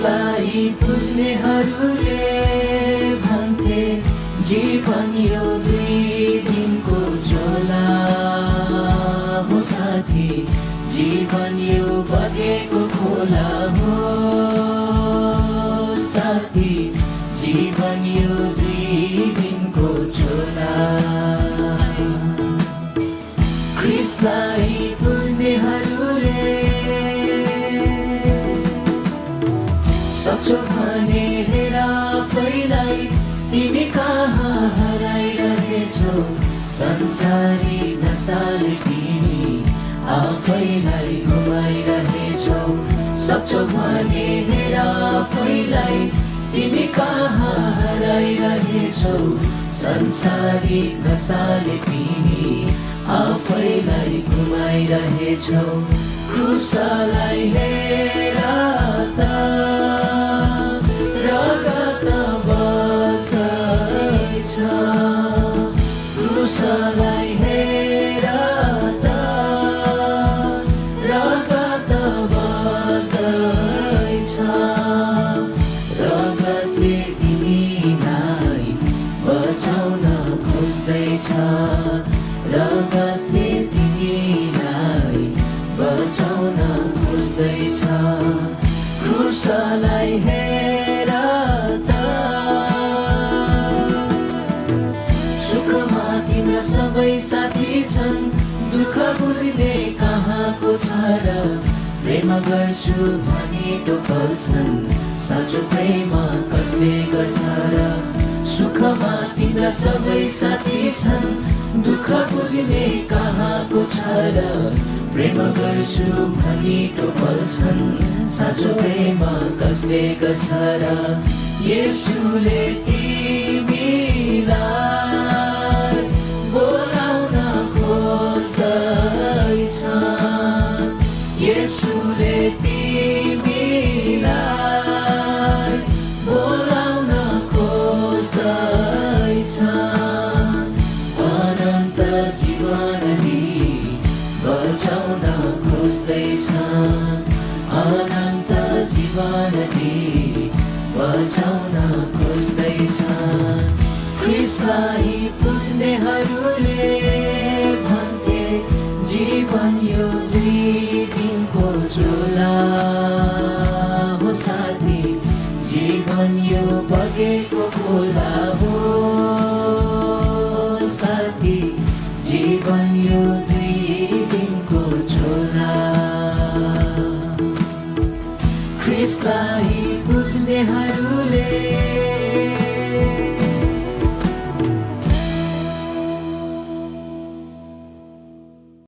ख्रिस्टलाई पुज्नेहरूले भन्थे जीवन यो 2 दिनको झोला हो साथी, जीवन यो बगेको खोला हो साथी, जीवन यो 2 दिनको झोला। ख्रिस्टलाई पुज्नेहरूले सक्छौ भने हेर आफैलाई, तिमी कहाँ हराइरहेछौ संसारी नसाले तिमी आफैलाई घुमाइरहेछौ। सक्छौ भने हेर आफैलाई, तिमी कहाँ हराइरहेछौ संसारी नसाले तिमी आफैलाई घुमाइरहेछौ। क्रुसलाई हेर त रगत बग्दैछ, क्रुसलाई हेर त रगत बग्दैछ। रगतले तिमीलाई बचाउन खोज्दैछ, रगतले तिमीलाई बचाउन खोज्दैछ। क्रुसलाई हेर त सुखमा तिम्रा सबै साथी छन्, दुःख बुझ्ने कहाँको छ र, प्रेम गर्छु भनी टोपल्छन्, साँचो प्रेम कसले गर्छ र। सुखमा तिम्रा सबै साथी छन्, दुःख बुझ्ने कहाँको छ र, प्रेम गर्छु भनी टोपल्छन्, साँचो प्रेम कसले गर्छ र। येशूले तिमीलाई बोलाउन खोज्दैछ, येशूले तिमीलाई बोलाउन खोज्दैछ। अनन्त जीवन दिई बचाउन खोज्दैछ, अनन्त जीवन दिई बचाउन खोज्दैछ। ख्रिस्टलाई पुज्नेहरूले भन्थे जीवन यो 2 दिनको झोला हो साथी, जीवन यो बगेको खोला हो साथी, जीवन यो 2 दिनको झोला। ख्रिस्टलाई पुज्नेहरूले